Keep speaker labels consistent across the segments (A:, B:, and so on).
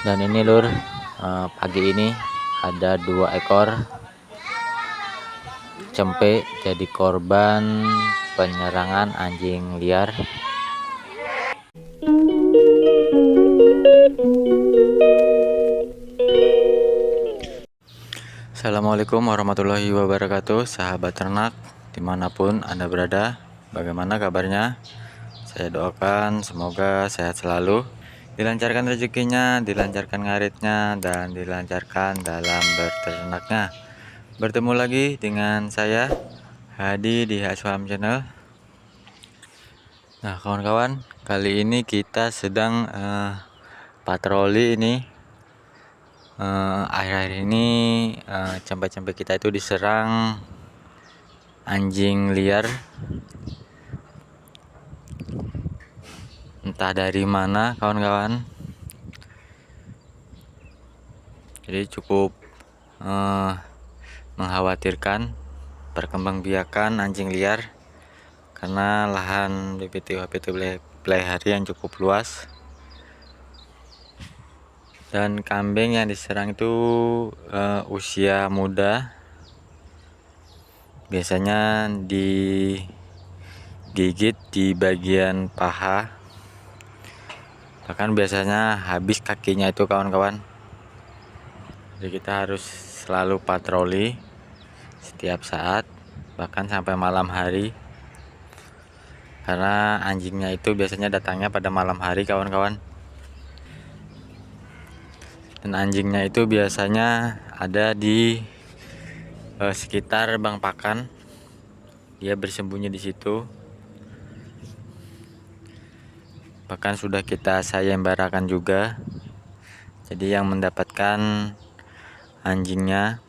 A: Dan ini lur, pagi ini ada 2 ekor cempe jadi korban penyerangan anjing liar. Assalamualaikum warahmatullahi wabarakatuh, sahabat ternak dimanapun Anda berada. Bagaimana kabarnya? Saya doakan semoga sehat selalu, dilancarkan rezekinya, dilancarkan ngaritnya, dan dilancarkan dalam berternaknya. Bertemu lagi dengan saya Hadi di Haswam Channel. Nah kawan-kawan, kali ini kita sedang patroli ini. Akhir-akhir ini cempe-cempe kita itu diserang anjing liar, entah dari mana kawan-kawan. Jadi cukup mengkhawatirkan perkembangbiakan anjing liar karena lahan BPT Playhari yang cukup luas, dan kambing yang diserang itu usia muda, biasanya digigit di bagian paha, bahkan biasanya habis kakinya itu kawan-kawan. Jadi kita harus selalu patroli setiap saat, bahkan sampai malam hari, karena anjingnya itu biasanya datangnya pada malam hari kawan-kawan. Dan anjingnya itu biasanya ada di sekitar Bang Pakan. Dia bersembunyi di situ. Bahkan sudah kita sayembarakan juga. Jadi yang mendapatkan anjingnya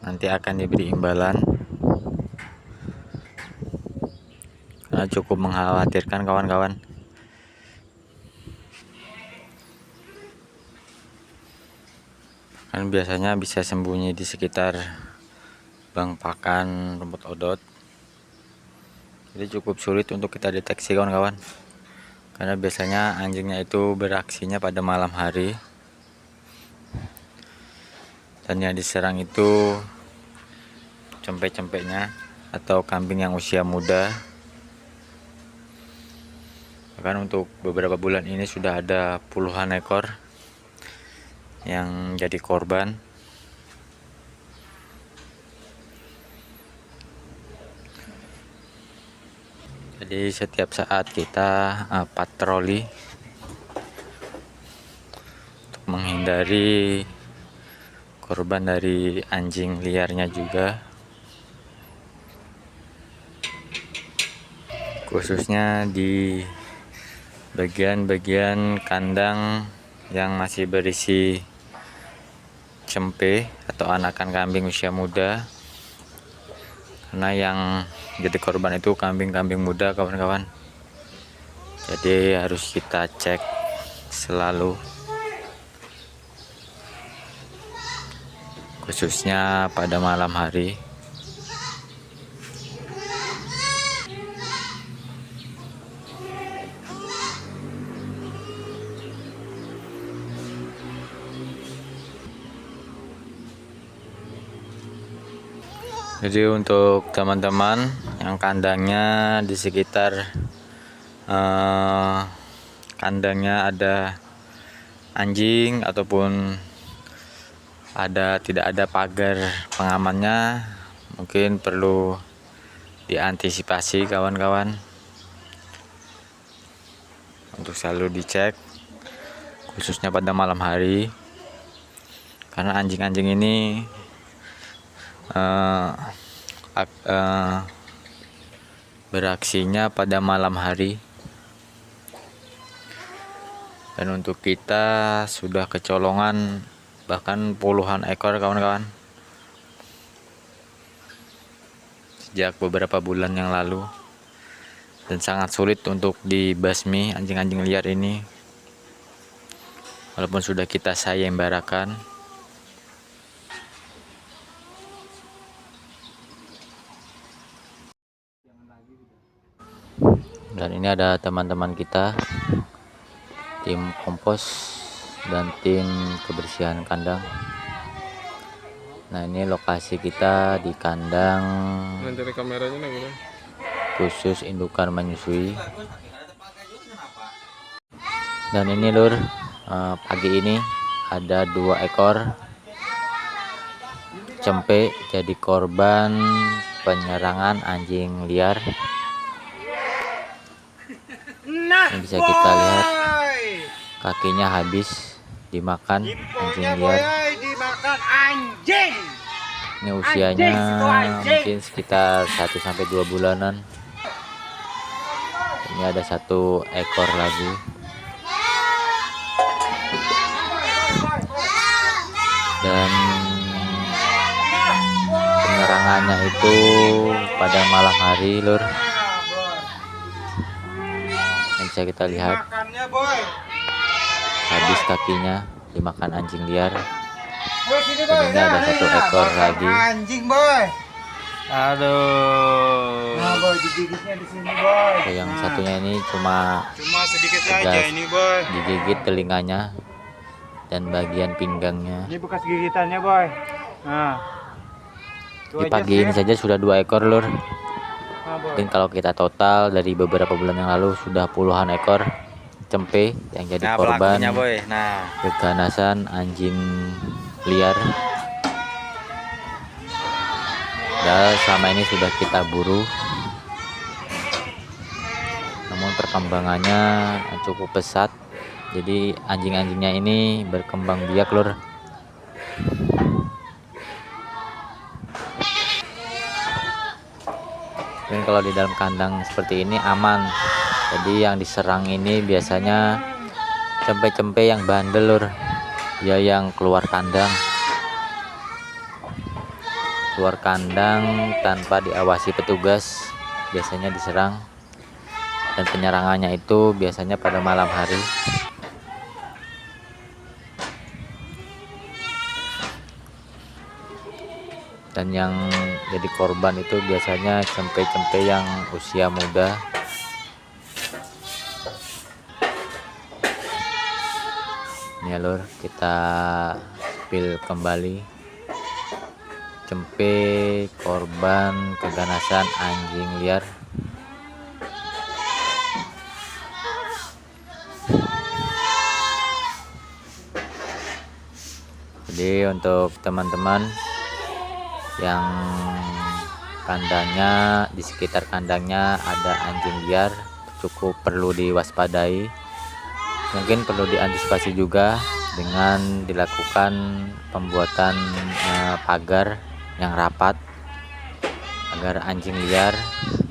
A: nanti akan diberi imbalan. Karena cukup mengkhawatirkan kawan-kawan. Kan biasanya bisa sembunyi di sekitar Bang Pakan, rumput odot. Jadi cukup sulit untuk kita deteksi kawan-kawan, karena biasanya anjingnya itu beraksinya pada malam hari. Dan yang diserang itu cempe-cempenya atau kambing yang usia muda. Bahkan untuk beberapa bulan ini sudah ada puluhan ekor yang jadi korban. Jadi setiap saat kita patroli untuk menghindari korban dari anjing liarnya juga, khususnya di bagian-bagian kandang yang masih berisi cempe atau anakan kambing usia muda, karena yang jadi korban itu kambing-kambing muda kawan-kawan. Jadi harus kita cek selalu, khususnya pada malam hari. Jadi untuk teman-teman yang kandangnya di sekitar kandangnya ada anjing ataupun tidak ada pagar pengamannya, mungkin perlu diantisipasi kawan-kawan untuk selalu dicek, khususnya pada malam hari, karena anjing-anjing ini beraksinya pada malam hari. Dan untuk kita sudah kecolongan bahkan puluhan ekor kawan-kawan sejak beberapa bulan yang lalu, dan sangat sulit untuk dibasmi anjing-anjing liar ini walaupun sudah kita sayembarakan. Dan ini ada teman-teman kita tim kompos dan tim kebersihan kandang. Nah, ini lokasi kita di kandang khusus indukan menyusui. Dan ini lur, pagi ini ada 2 ekor cempe jadi korban penyerangan anjing liar. Ini bisa kita lihat kakinya habis dimakan anjing liar. Ini usianya mungkin sekitar 1-2 bulanan. Ini ada 1 ekor lagi. Dan penyerangannya itu pada malam hari lur. Yang bisa kita lihat habis kakinya dimakan anjing liar. Dan ini ada 1 ekor lagi.
B: Anjing boy.
A: Aduh.
B: Nah boy, digigitnya di sini boy.
A: Yang satunya ini cuma
B: sedikit aja ini boy.
A: Digigit telinganya dan bagian pinggangnya.
B: Ini bekas gigitannya boy. Nah.
A: Di pagi ini saja sudah 2 ekor lur. Mungkin kalau kita total dari beberapa bulan yang lalu sudah puluhan ekor cempe yang jadi korban keganasan anjing liar. Dan selama ini sudah kita buru, namun perkembangannya cukup pesat. Jadi anjing-anjingnya ini berkembang biak lur. Dan kalau di dalam kandang seperti ini aman. Jadi yang diserang ini biasanya cempe-cempe yang bandel lur, ya, yang keluar kandang tanpa diawasi petugas biasanya diserang. Dan penyerangannya itu biasanya pada malam hari. Dan yang jadi korban itu biasanya cempe-cempe yang usia muda. Ini ya lur, kita spill kembali cempe korban keganasan anjing liar. Jadi untuk teman-teman yang kandangnya, di sekitar kandangnya ada anjing liar, cukup perlu diwaspadai. Mungkin perlu diantisipasi juga dengan dilakukan pembuatan pagar yang rapat agar anjing liar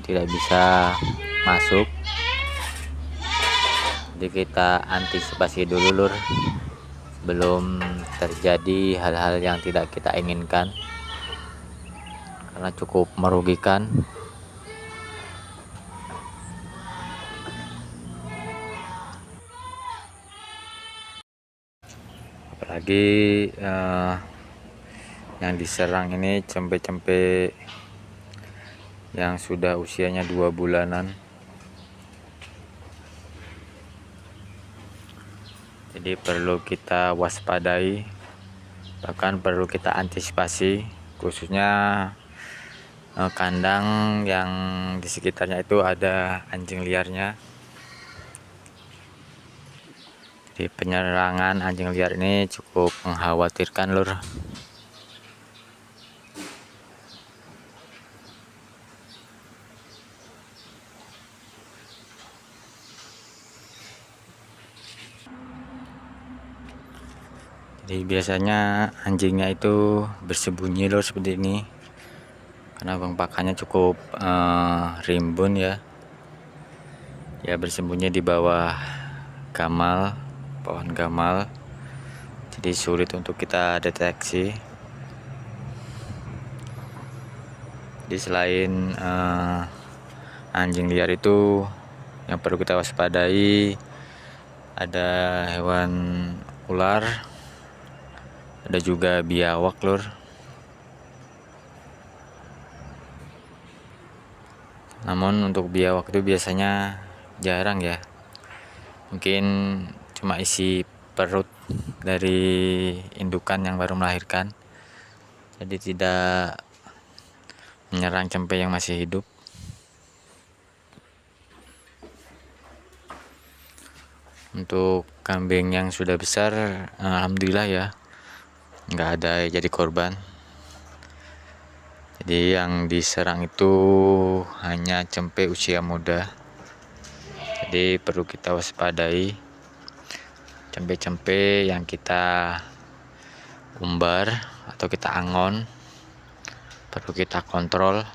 A: tidak bisa masuk. Jadi kita antisipasi dulu lur, sebelum terjadi hal-hal yang tidak kita inginkan, karena cukup merugikan. Apalagi yang diserang ini cempe-cempe yang sudah usianya 2 bulanan. Jadi perlu kita waspadai, bahkan perlu kita antisipasi, khususnya kandang yang di sekitarnya itu ada anjing liarnya. Jadi penyerangan anjing liar ini cukup mengkhawatirkan lur. Jadi biasanya anjingnya itu bersembunyi lur seperti ini, karena pakannya cukup rimbun ya. Ya, bersembunyi di bawah gamal, pohon gamal, jadi sulit untuk kita deteksi. Jadi selain anjing liar itu yang perlu kita waspadai, ada hewan ular, ada juga biawak lur. Namun untuk biawak itu biasanya jarang ya, mungkin cuma isi perut dari indukan yang baru melahirkan, jadi tidak menyerang cempe yang masih hidup. Untuk kambing yang sudah besar, alhamdulillah ya, nggak ada jadi korban. Jadi yang diserang itu hanya cempe usia muda. Jadi perlu kita waspadai cempe-cempe yang kita umbar atau kita angon, perlu kita kontrol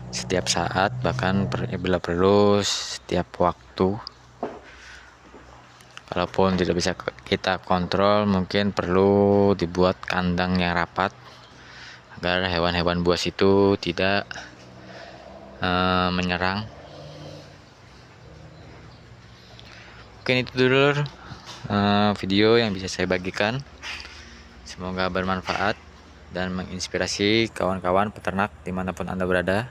A: setiap saat, bahkan bila perlu setiap waktu. Kalaupun tidak bisa kita kontrol, mungkin perlu dibuat kandang yang rapat agar hewan-hewan buas itu tidak menyerang. Mungkin itu dulu video yang bisa saya bagikan. Semoga bermanfaat dan menginspirasi kawan-kawan peternak dimanapun Anda berada.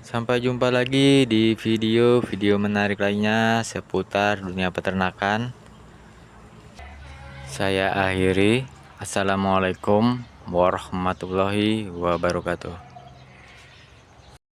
A: Sampai jumpa lagi di video-video menarik lainnya seputar dunia peternakan. Saya akhiri. Assalamualaikum warahmatullahi wabarakatuh.